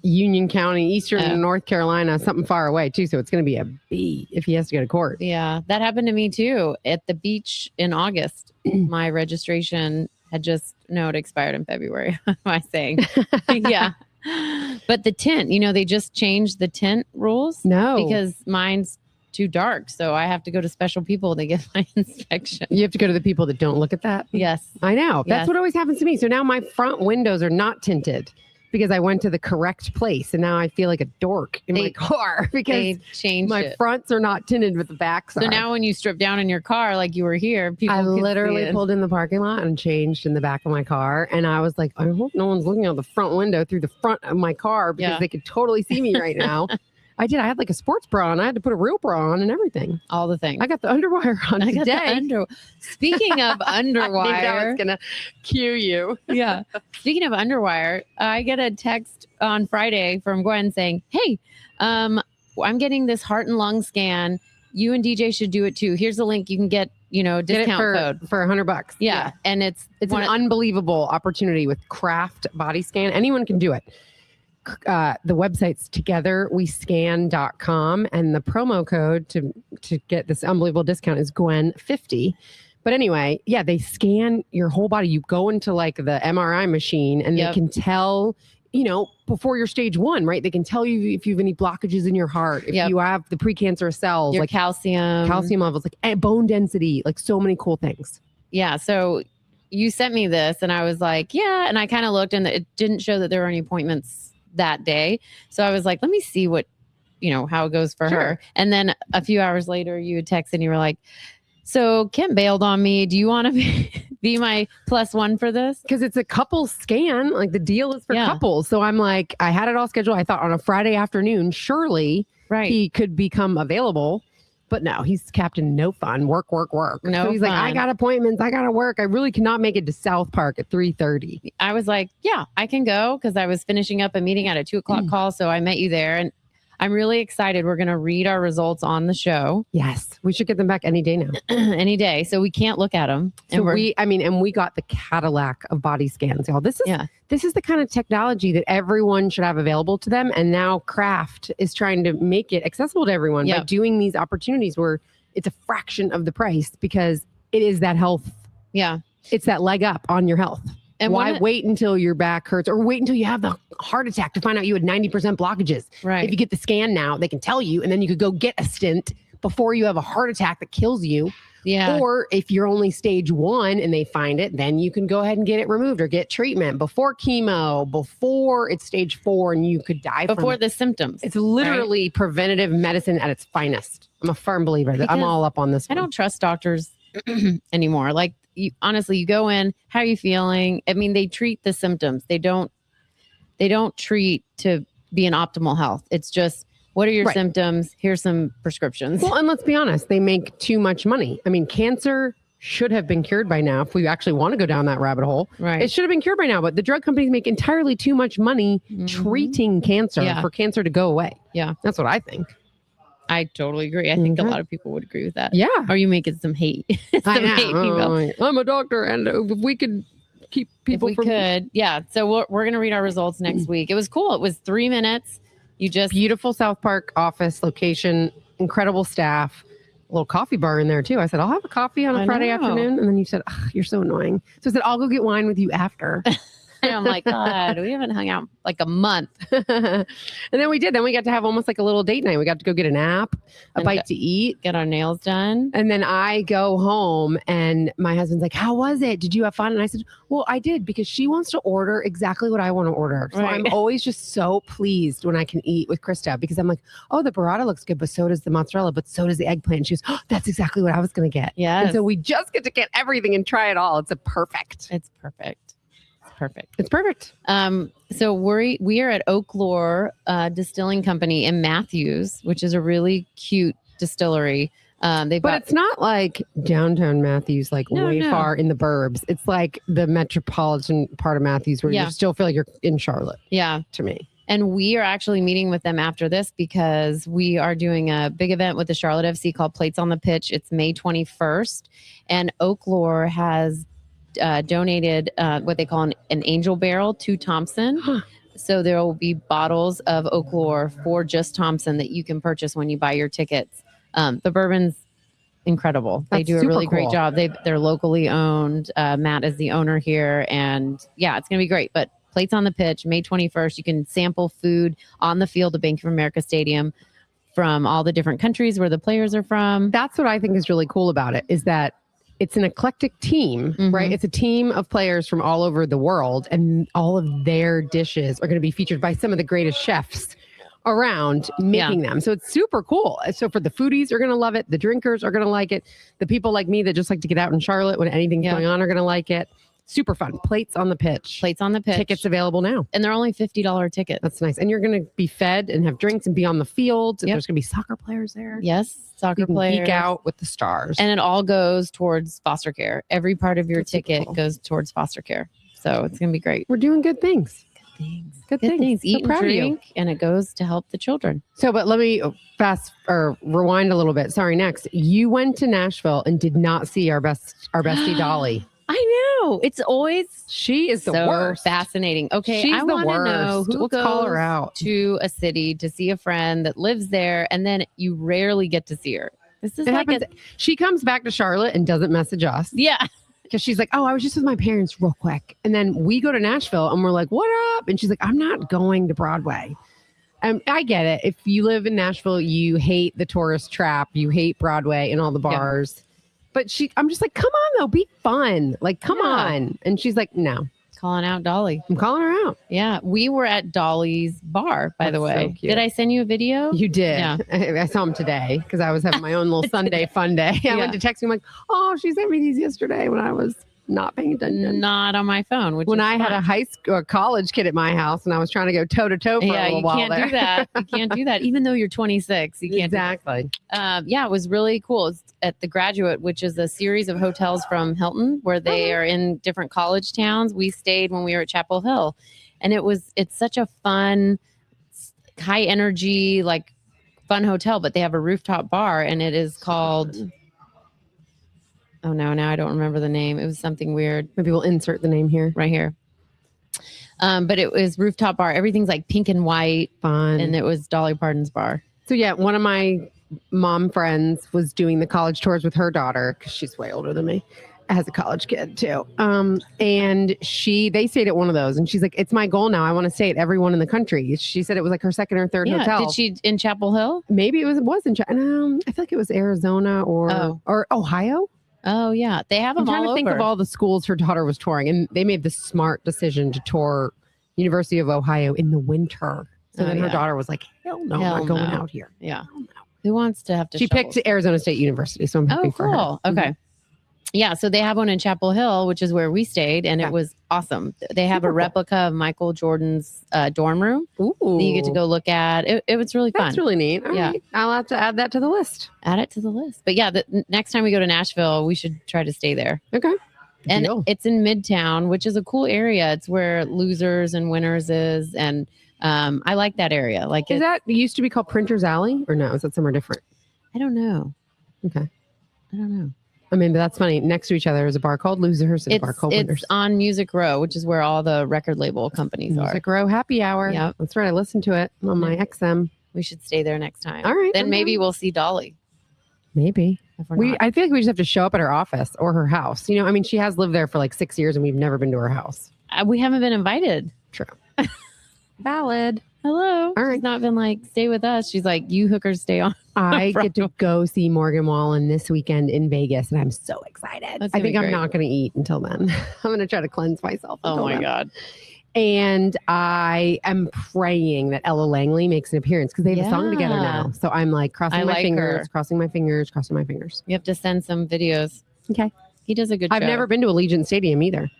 Union County, Eastern North Carolina, something far away too. So it's going to be a B if he has to go to court. Yeah, that happened to me too. At the beach in August, my registration had it expired in February. What am I saying? Yeah. But the tint, they just changed the tint rules. No. Because mine's too dark. So I have to go to special people to get my inspection. You have to go to the people that don't look at that? Yes. I know. That's what always happens to me. So now my front windows are not tinted because I went to the correct place. And now I feel like a dork in my car because they changed my fronts are not tinted, but the backs are. So now when you strip down in your car like you were here, people I can literally see it. pulled in the parking lot and changed in the back of my car. And I was like, I hope no one's looking out the front window through the front of my car because they could totally see me right now. I did. I had like a sports bra on. I had to put a real bra on and everything. All the things. I got the underwire on today. Speaking of underwire. I knew I was going to cue you. Yeah. Speaking of underwire, I get a text on Friday from Guenn saying, "Hey, I'm getting this heart and lung scan. You and DJ should do it too. Here's the link. You can get, discount code for $100. Yeah. And it's an unbelievable opportunity with Craft Body Scan. Anyone can do it. The website's togetherwescan.com and the promo code to get this unbelievable discount is Guenn50. But anyway, they scan your whole body. You go into like the MRI machine and they can tell, before you're stage 1, right? They can tell you if you have any blockages in your heart, if you have the precancerous cells, your like calcium levels, like bone density, like so many cool things. Yeah. So you sent me this and I was like, yeah. And I kind of looked and it didn't show that there were any appointments that day. So I was like, let me see what, how it goes for her. And then a few hours later you would text and you were like, so Kim bailed on me. Do you want to be my +1 for this? Because it's a couple scan. Like the deal is for couples. So I'm like, I had it all scheduled. I thought on a Friday afternoon, surely he could become available. But no, he's Captain No Fun. Work. No so he's like, I got appointments. I got to work. I really cannot make it to South Park at 3:30. I was like, yeah, I can go because I was finishing up a meeting at a 2:00 call. So I met you there. And I'm really excited. We're going to read our results on the show. Yes. We should get them back any day now. Any day. So we can't look at them. And we got the Cadillac of body scans, y'all. This is the kind of technology that everyone should have available to them. And now Kraft is trying to make it accessible to everyone by doing these opportunities where it's a fraction of the price because it is that health. Yeah. It's that leg up on your health. And why wait until your back hurts or wait until you have the heart attack to find out you had 90% blockages? Right. If you get the scan now, they can tell you, and then you could go get a stint before you have a heart attack that kills you. Yeah. Or if you're only stage 1 and they find it, then you can go ahead and get it removed or get treatment before chemo, before it's stage 4 and you could die before from the symptoms. It's literally preventative medicine at its finest. I'm a firm believer that I'm all up on this. I don't trust doctors anymore. Like, honestly, you go in, how are you feeling? I mean, they treat the symptoms. They don't treat to be in optimal health. It's just, what are your symptoms? Here's some prescriptions. Well, and let's be honest, they make too much money. I mean, cancer should have been cured by now if we actually want to go down that rabbit hole. Right. It should have been cured by now, but the drug companies make entirely too much money treating cancer for cancer to go away. Yeah. That's what I think. I totally agree. I think a Okay. lot of people would agree with that. Yeah. Or you make it some hate. I Some know. hate people. I'm a doctor, and if we could keep people If we could. Yeah. So we're going to read our results next week. It was cool. It was 3 minutes. You just beautiful South Park office location, incredible staff, a little coffee bar in there too. I said, I'll have a coffee on a I Friday know. afternoon. And then you said, "Ugh, you're so annoying." So I said, I'll go get wine with you after. And I'm like, God, we haven't hung out like a month. And then we did. Then we got to have almost like a little date night. We got to go get a nap, a And bite to eat. Get our nails done. And then I go home and my husband's like, how was it? Did you have fun? And I said, well, I did, because she wants to order exactly what I want to order. So Right. I'm always just so pleased when I can eat with Krista, because I'm like, oh, the burrata looks good, but so does the mozzarella, but so does the eggplant. And she goes, oh, that's exactly what I was going to get. Yes. And so we just get to get everything and try it all. It's perfect. It's perfect. It's perfect. It's perfect. So we are at Oaklore Distilling Company in Matthews, which is a really cute distillery. But it's not like downtown Matthews, like No, way no. far in the burbs. It's like the metropolitan part of Matthews where Yeah. you still feel like you're in Charlotte, yeah. to me. And we are actually meeting with them after this because we are doing a big event with the Charlotte FC called Plates on the Pitch. It's May 21st. And Oaklore has donated what they call an angel barrel to Thompson. Huh. So there will be bottles of Oaklore for just Thompson that you can purchase when you buy your tickets. The bourbon's incredible. They That's do a super really great cool. job. They're locally owned. Matt is the owner here. And yeah, it's going to be great. But Plates on the Pitch, May 21st. You can sample food on the field of Bank of America Stadium from all the different countries where the players are from. That's what I think is really cool about it, is that it's an eclectic team, Mhm. right? It's a team of players from all over the world, and all of their dishes are going to be featured by some of the greatest chefs around making them. So it's super cool. So for the foodies are going to love it. The drinkers are going to like it. The people like me that just like to get out in Charlotte when anything's Yeah. going on are going to like it. Super fun. Plates on the Pitch. Plates on the Pitch. Tickets available now. And they're only $50 tickets. That's nice. And you're going to be fed and have drinks and be on the field. Yep. There's going to be soccer players there. Yes, soccer You can players. geek out with the stars. And it all goes towards foster care. Every part of your That's super ticket cool. goes towards foster care. So it's going to be great. we're doing good things. Good things. Good things. So Eat and proud of you. drink, and it goes to help the children. So, but let me rewind a little bit. Sorry, next. You went to Nashville and did not see our bestie Dolly. I know. It's always She is the so worst. fascinating. Okay, She's I the want to know worst. who Let's goes call her out. to a city to see a friend that lives there, and then you rarely get to see her. This is It like happens. She comes back to Charlotte and doesn't message us yeah. because she's like, "Oh, I was just with my parents real quick," and then we go to Nashville and we're like, "What up?" And she's like, "I'm not going to Broadway." I get it. If you live in Nashville, you hate the tourist trap, you hate Broadway and all the Yeah. bars. But I'm just like, come on though, be fun. Like, come Yeah. on. And she's like, no, Calling out Dolly. I'm calling her out. Yeah, we were at Dolly's bar, by the That's so way. cute. Did I send you a video? You did. Yeah. I saw him today because I was having my own little Sunday fun day. I went to text him like, oh, she sent me these yesterday when I was not paying attention. Not on my phone. Which When is I had a fun. high school or college kid at my house and I was trying to go toe to toe for a Yeah, little you while can't there. do that. You can't do that, even though you're 26. You can't. Exactly. Do that. Yeah, it was really cool. It's at the Graduate, which is a series of hotels from Hilton, where they are in different college towns. We stayed when we were at Chapel Hill, and it's such a fun, high energy, like fun hotel. But they have a rooftop bar, and it is called. Oh no! Now I don't remember the name. It was something weird. Maybe we'll insert the name here. Right here. But it was rooftop bar. Everything's like pink and white, Fun. and it was Dolly Parton's bar. So yeah, one of my mom friends was doing the college tours with her daughter because she's way older than me. Has a college kid too. And they stayed at one of those, and she's like, "It's my goal now. I want to stay at every one in the country." She said it was like her second or third Yeah. hotel. Did she in Chapel Hill? Maybe it was in China. I feel like it was Arizona or Ohio. Oh yeah, they have I'm them trying all to think over. of all the schools her daughter was touring, and they made the smart decision to tour University of Ohio in the winter. So Oh, then her yeah. daughter was like, "Hell no, Hell I'm not going no. out here." Yeah. Hell no. Who wants to have to? She shovel? picked Arizona State University, so I'm happy Oh, for her. cool. Okay. Yeah, so they have one in Chapel Hill, which is where we stayed, and Yeah. it was awesome. They have Super a cool. replica of Michael Jordan's dorm room Ooh, that you get to go look at. It was really fun. That's really neat. All Yeah. right. I'll have to add that to the list. Add it to the list. But yeah, next time we go to Nashville, we should try to stay there. Okay. And Deal. it's in Midtown, which is a cool area. It's where Losers and Winners is, and I like that area. Like, Is that it used to be called Printer's Alley, or no? Is that somewhere different? I don't know. Okay. I don't know. I mean, but that's funny. Next to each other is a bar called Losers and a bar called It's Winners. on Music Row, which is where all the record label companies are. Music Row Happy Hour. Yep. That's right. I listened to it on my XM. We should stay there next time. All right. Then maybe we'll see Dolly. Maybe. If we're not. I feel like we just have to show up at her office or her house. You know, I mean, she has lived there for like 6 years and we've never been to her house. We haven't been invited. True. Valid. Hello. All right. She's not been like, stay with us. She's like, you hookers stay on. I get to go see Morgan Wallen this weekend in Vegas, and I'm so excited. That's I gonna think be I'm great. not going to eat until then. I'm going to try to cleanse myself. Oh until my then. God. And I am praying that Ella Langley makes an appearance because they have a song together Yeah. now. So I'm like crossing I my like fingers, her. crossing my fingers, crossing my fingers. You have to send some videos. Okay. He does a good I've show. never been to Allegiant Stadium either.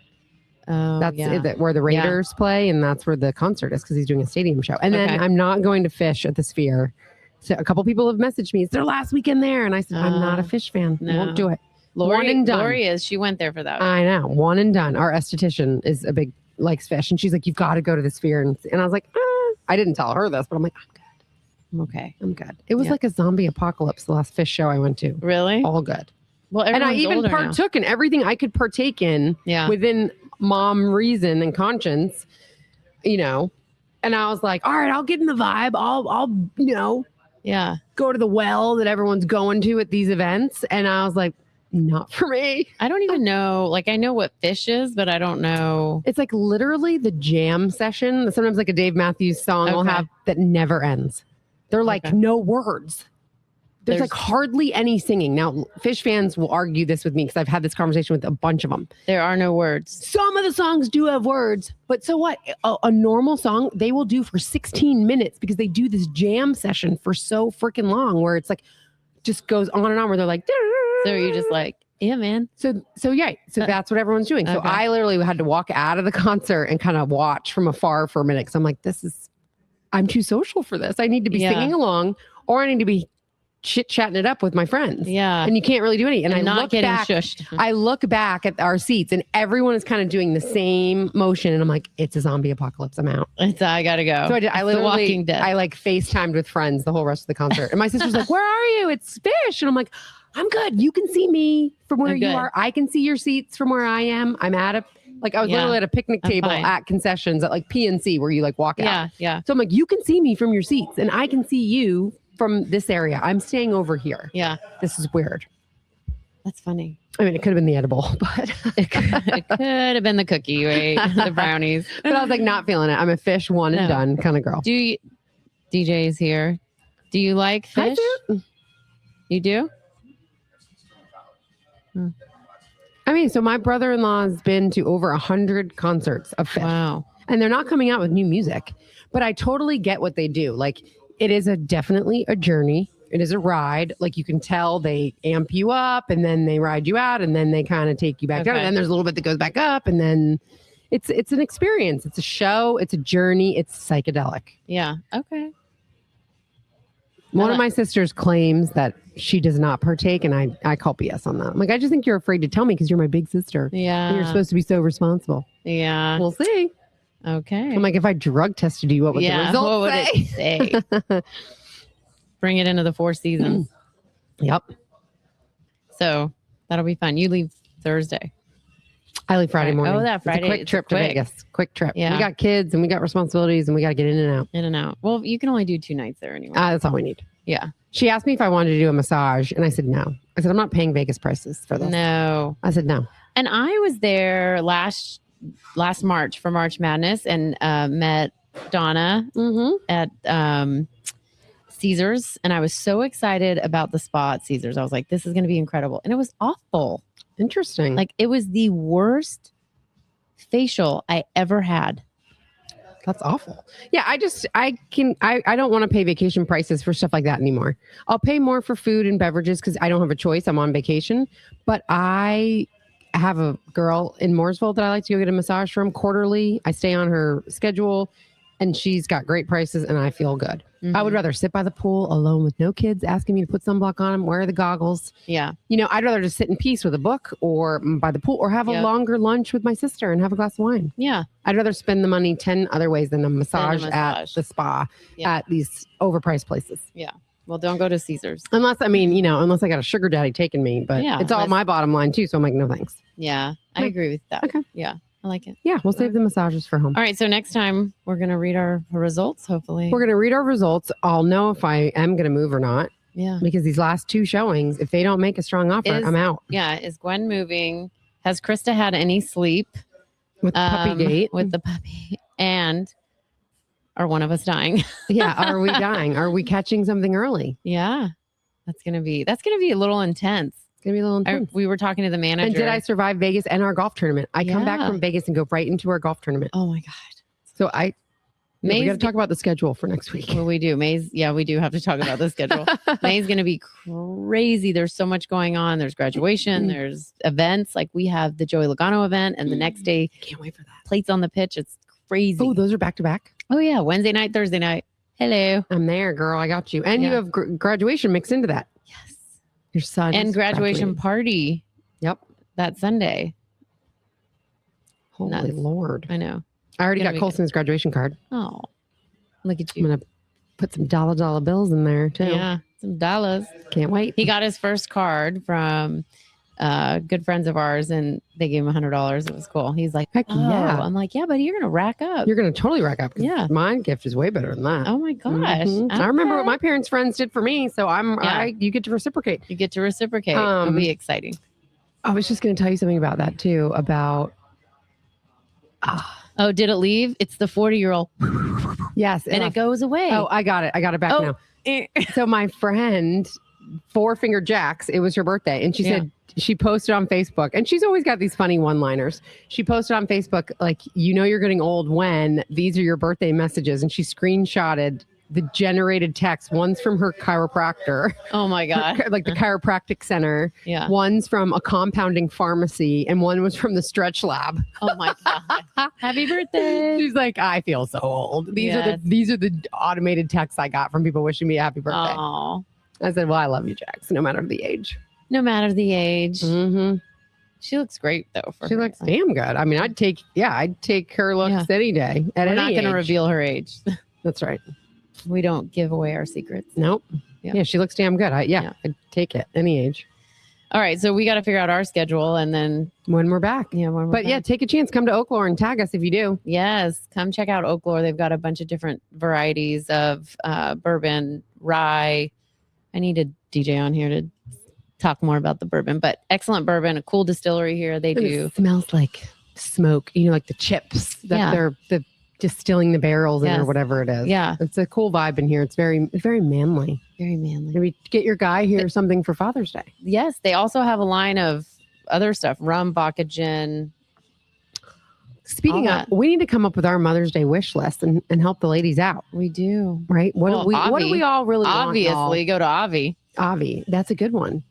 Oh, That's yeah. it, where the Raiders play, and that's where the concert is because he's doing a stadium show. And then Okay. I'm not going to fish at the Sphere. So a couple people have messaged me. It's their last weekend there, and I said I'm not a fish fan. no. Won't do it. Lori, One and done. Lori is. She went there for that. I know, one and done. Our esthetician is a big likes fish, and she's like, "You've got to go to the Sphere." And I was like, I didn't tell her this, but I'm like, I'm good. I'm okay. I'm good. It was Yeah. like a zombie apocalypse. The last fish show I went to, Really? all good. Well, And I everyone's even older now. partook in everything I could partake in Yeah. within mom reason and conscience, you know. And I was like, all right, I'll get in the vibe. I'll Yeah. go to the well that everyone's going to at these events. And I was like, not for me. I don't even know. Like, I know what fish is, but I don't know. It's like literally the jam session. Sometimes like a Dave Matthews song will Okay. have that never ends. They're like Okay. no words. There's like hardly any singing. Now, fish fans will argue this with me because I've had this conversation with a bunch of them. There are no words. Some of the songs do have words, but so what? A normal song they will do for 16 minutes because they do this jam session for so freaking long where it's like just goes on and on where they're like, So you're just like, yeah, man. So that's what everyone's doing. So Okay. I literally had to walk out of the concert and kind of watch from afar for a minute because I'm like, I'm too social for this. I need to be Yeah. singing along or I need to be chit-chatting it up with my friends. Yeah. And you can't really do any. And I not look getting back, shushed. I look back at our seats and everyone is kind of doing the same motion. And I'm like, it's a zombie apocalypse. I'm out. I gotta go. So I did. I It's The literally, Walking Dead. I like FaceTimed with friends the whole rest of the concert. And my sister's like, where are you? It's fish. And I'm like, I'm good. You can see me from where I'm you good. are. I can see your seats from where I am. I'm at I was Yeah. literally at a picnic I'm table fine. at concessions at like PNC where you like walk out. Yeah. Yeah. So I'm like, you can see me from your seats and I can see you from this area. I'm staying over here. Yeah. This is weird. That's funny. I mean, it could have been the edible, but It could have been the cookie you ate, the brownies. but I was like not feeling it. I'm a fish one and No. done kind of girl. Do you, DJ is here. Do you like I fish? do. You do? I mean, so my brother-in-law has been to over 100 concerts of fish. Wow. And they're not coming out with new music, but I totally get what they do. Like it is definitely a journey. It is a ride. Like you can tell they amp you up and then they ride you out and then they kind of take you back down. Okay. And then there's a little bit that goes back up and then it's an experience. It's a show. It's a journey. It's psychedelic. Yeah. Okay. One of my sisters claims that she does not partake and I call BS on that. I'm like, I just think you're afraid to tell me because you're my big sister. Yeah. And you're supposed to be so responsible. Yeah. We'll see. Okay. I'm like, if I drug tested you, what would the yeah. results What would say? it say? Bring it into the Four Seasons. Yep. So that'll be fun. You leave Thursday. I leave Friday Right. morning. Oh, that It's Friday. a quick It's trip to quick. Vegas. Quick trip. Yeah. We got kids and we got responsibilities and we got to get in and out. In and out. Well, you can only do 2 nights there anyway. That's all we need. Yeah. She asked me if I wanted to do a massage and I said no. I said, I'm not paying Vegas prices for this. No. I said no. And I was there last March for March Madness and met Donna Mm-hmm. at Caesars, and I was so excited about the spa at Caesars. I was like, this is going to be incredible. And it was awful. Interesting. Like it was the worst facial I ever had. That's awful. Yeah, I don't want to pay vacation prices for stuff like that anymore. I'll pay more for food and beverages because I don't have a choice. I'm on vacation. But I have a girl in Mooresville that I like to go get a massage from quarterly. I stay on her schedule. and she's got great prices, and I feel good. Mhm. I would rather sit by the pool alone with no kids asking me to put sunblock on them, wear the goggles. Yeah. I'd rather just sit in peace with a book or by the pool or have a longer lunch with my sister and have a glass of wine. Yeah. I'd rather spend the money 10 other ways than a massage, massage. at the spa at these overpriced places. Yeah. Well, don't go to Caesars. Unless I got a sugar daddy taking me, but it's all my bottom line too. So I'm like, no thanks. Yeah. I agree with that. Okay. Yeah. I like it. Yeah. We'll save the massages for home. All right. So next time we're going to read our results, hopefully. We're going to read our results. I'll know if I am going to move or not. Yeah. Because these last 2 showings, if they don't make a strong offer, I'm out. Yeah. Is Guenn moving? Has Krista had any sleep? With the puppy date? With the puppy. And are one of us dying? Yeah. Are we dying? Are we catching something early? Yeah. That's going to be a little intense. It's going to be a little intense. We were talking to the manager. And did I survive Vegas and our golf tournament? I come back from Vegas and go right into our golf tournament. Oh my God. So we got to talk about the schedule for next week. Well, we do. May's, we do have to talk about the schedule. May's going to be crazy. There's so much going on. There's graduation. There's events. Like we have the Joey Logano event, and the next day, can't wait for that. Plates on the pitch. It's crazy. Oh, those are back to back? Oh, yeah. Wednesday night, Thursday night. Hello. I'm there, girl. I got you. And you have graduation mixed into that. Yes. Your son. And graduation party. Yep. That Sunday. Holy Lord. I know. I already got Colson's graduation card. Oh, look at you. I'm going to put some dollar bills in there too. Yeah, some dollars. Can't wait. He got his first card from good friends of ours, and they gave him $100. It was cool. He's like, heck yeah. I'm like, yeah, buddy, you're going to rack up. You're going to totally rack up. Yeah. My gift is way better than that. Oh my gosh. Mm-hmm. I remember what my parents' friends did for me. So you get to reciprocate. You get to reciprocate. It'll be exciting. I was just going to tell you something about that too, about... Oh, did it leave? It's the 40-year-old. Yes. And it goes away. Oh, I got it. I got it back now. So my friend, Four Finger Jacks, it was her birthday. And she said, she posted on Facebook, and she's always got these funny one-liners. She posted on Facebook, like, you're getting old when these are your birthday messages. And she screenshotted the generated text. One's from her chiropractor. Oh my God. Like the chiropractic center. Yeah. One's from a compounding pharmacy, and one was from the stretch lab. Oh my God. Happy birthday. She's like, I feel so old. These are the automated texts I got from people wishing me a happy birthday. Oh. I said, well, I love you, Jax, no matter the age. No matter the age. Mm-hmm. She looks great though. She looks damn good. I mean, I'd take her looks any day. We're not going to reveal her age. That's right. We don't give away our secrets. Nope. Yeah, she looks damn good. I'd take it any age. All right, so we got to figure out our schedule, and then when we're back. Yeah, take a chance. Come to Oaklore and tag us if you do. Yes, come check out Oaklore. They've got a bunch of different varieties of bourbon, rye. I need a DJ on here to talk more about the bourbon, but excellent bourbon, a cool distillery here. They do. It smells like smoke. Like the chips that they're distilling the barrels in or whatever it is. Yeah. It's a cool vibe in here. It's very manly. Very manly. Maybe get your guy here something for Father's Day. Yes. They also have a line of other stuff, rum, vodka, gin. Speaking of, we need to come up with our Mother's Day wish list and help the ladies out. We do. Right? What do we all really obviously want, go to Avi. Avi. That's a good one.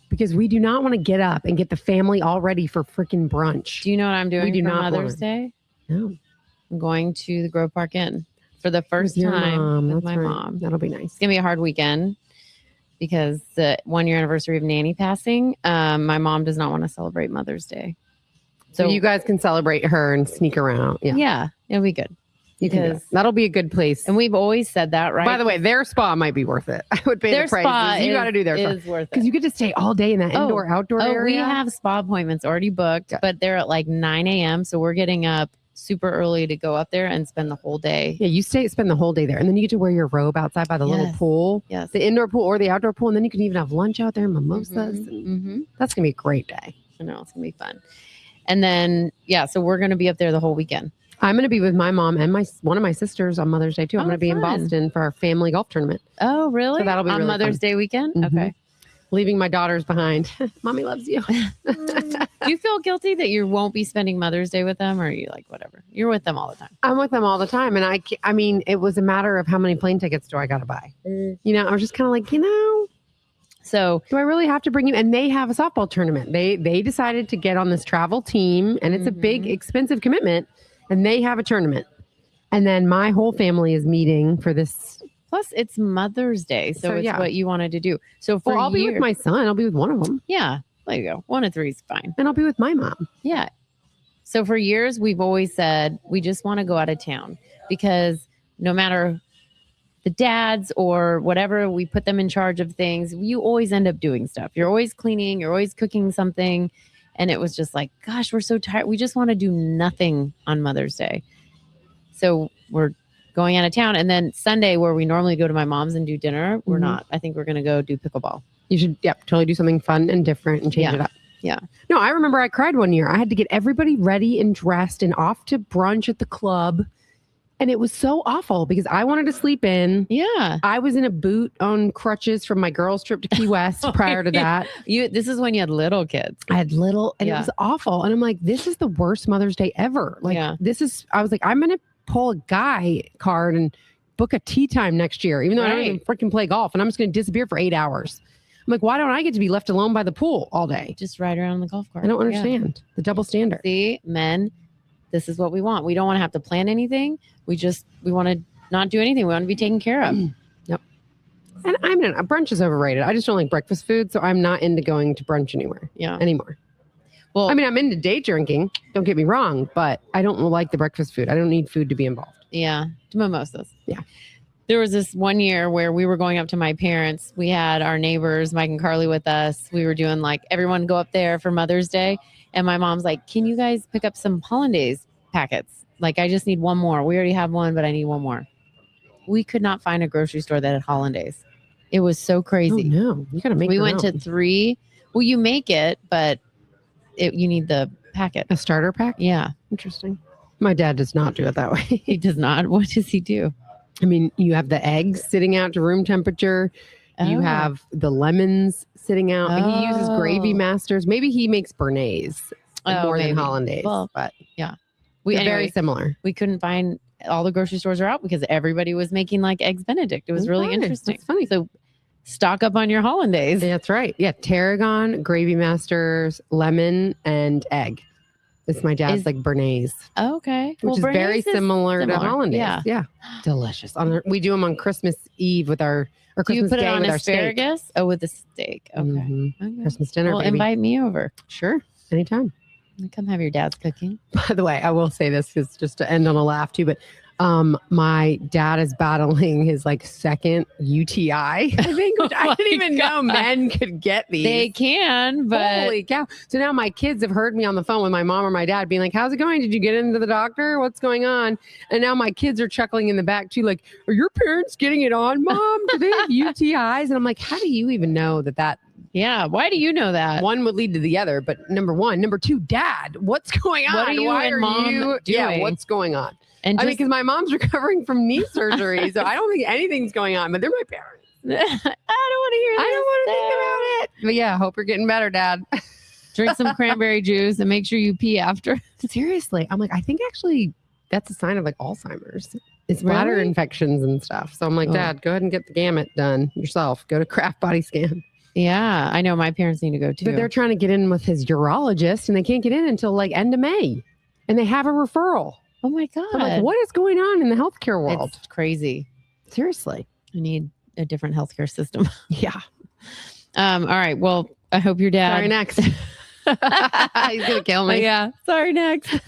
Because we do not want to get up and get the family all ready for freaking brunch. Do you know what I'm doing for Mother's Day? No. I'm going to the Grove Park Inn for the first time with my mom. That'll be nice. It's going to be a hard weekend because the 1-year anniversary of Nanny passing, my mom does not want to celebrate Mother's Day. So you guys can celebrate her and sneak around. Yeah, it'll be good. Because that'll be a good place. And we've always said that, right? By the way, their spa might be worth it. I would pay their the price. Spa you got to do their spa. Worth it. Because you get to stay all day in that indoor-outdoor area. We have spa appointments already booked, but they're at like 9 a.m. So we're getting up super early to go up there and spend the whole day. Yeah, you spend the whole day there. And then you get to wear your robe outside by the little pool. Yes. The indoor pool or the outdoor pool. And then you can even have lunch out there, mimosas. That's going to be a great day. I know. It's going to be fun. And then, so we're going to be up there the whole weekend. I'm going to be with my mom and one of my sisters on Mother's Day too. I'm going to be in Boston for our family golf tournament. Oh, really? So that'll be on really Mother's Day weekend? Mm-hmm. Okay. Leaving my daughters behind. Mommy loves you. Do you feel guilty that you won't be spending Mother's Day with them, or are you like, whatever? You're with them all the time. I'm with them all the time. And I mean, it was a matter of how many plane tickets do I got to buy? I was just kind of like, so do I really have to bring you? And they have a softball tournament. They decided to get on this travel team, and it's a big, expensive commitment, and they have a tournament. And then my whole family is meeting for this. Plus, it's Mother's Day, so it's yeah. what you wanted to do. So for I'll be with my son. I'll be with one of them. Yeah, there you go. 1 of 3 is fine. And I'll be with my mom. Yeah. So for years, we've always said we just want to go out of town because no matter the dads or whatever, we put them in charge of things. You always end up doing stuff. You're always cleaning. You're always cooking something. And it was just like, gosh, we're so tired. We just want to do nothing on Mother's Day. So we're going out of town. And then Sunday, where we normally go to my mom's and do dinner, we're not. I think we're going to go do pickleball. You should, totally do something fun and different and change it up. Yeah. No, I remember I cried one year. I had to get everybody ready and dressed and off to brunch at the club. And it was so awful because I wanted to sleep in. Yeah. I was in a boot on crutches from my girls' trip to Key West prior to that. This is when you had little kids. I had little, and it was awful. And I'm like, this is the worst Mother's Day ever. Like, I was like, I'm going to pull a guy card and book a tea time next year, even though I don't even freaking play golf. And I'm just going to disappear for 8 hours. I'm like, why don't I get to be left alone by the pool all day? Just ride around on the golf cart. I don't understand the double standard. See, men, this is what we want. We don't want to have to plan anything. We want to not do anything. We want to be taken care of. Yep. And brunch is overrated. I just don't like breakfast food, so I'm not into going to brunch anymore. Well, I'm into day drinking. Don't get me wrong, but I don't like the breakfast food. I don't need food to be involved. Yeah, mimosas. Yeah. There was this one year where we were going up to my parents. We had our neighbors, Mike and Carly, with us. We were doing everyone go up there for Mother's Day. And my mom's like, can you guys pick up some hollandaise packets? I just need one more. We already have one, but I need one more. We could not find a grocery store that had hollandaise. It was so crazy. Oh, no. You got to make it. We went to 3. Well, you make it, but you need the packet. A starter pack? Yeah. Interesting. My dad does not do it that way. He does not. What does he do? I mean, you have the eggs sitting out to room temperature. You have the lemons sitting out. He uses gravy masters. Maybe he makes béarnaise more than hollandaise. Well, but yeah. They're very similar. We couldn't find, all the grocery stores are out because everybody was making eggs Benedict. It was really interesting. That's funny. So stock up on your hollandaise. That's right. Yeah. Tarragon, gravy masters, lemon, and egg. It's my dad's béarnaise. Oh, okay. Which is very similar to hollandaise. Yeah. Delicious. We do them on Christmas Eve with our Christmas Day with our asparagus? steak. Oh, with the steak. Okay. Okay. Christmas dinner. Well, invite me over. Sure. Anytime. Come have your dad's cooking. By the way, I will say this is just to end on a laugh too, but my dad is battling his second UTI. I think I didn't even know men could get these. They can, but holy cow. So now my kids have heard me on the phone with my mom or my dad being like, how's it going? Did you get into the doctor? What's going on? And now my kids are chuckling in the back too, like, are your parents getting it on, Mom? Do they have UTIs? And I'm like, how do you even know that? Yeah. Why do you know that? One would lead to the other, but number one. Number two, Dad, what's going on? What are you and Mom doing? Yeah, what's going on? And because my mom's recovering from knee surgery, so I don't think anything's going on, but they're my parents. I don't want to hear this. I don't want to think about it. But yeah, hope you're getting better, Dad. Drink some cranberry juice and make sure you pee after. Seriously. I'm like, I think actually that's a sign of Alzheimer's. It's bladder infections and stuff. So I'm like, Dad, go ahead and get the gamut done yourself. Go to Kraft Body Scan. Yeah, I know my parents need to go too. But they're trying to get in with his urologist and they can't get in until end of May. And they have a referral. Oh my God. I'm like, what is going on in the healthcare world? It's crazy. Seriously. I need a different healthcare system. Yeah. All right. Well, I hope your dad. Sorry, next. He's going to kill me. Yeah. Sorry, next.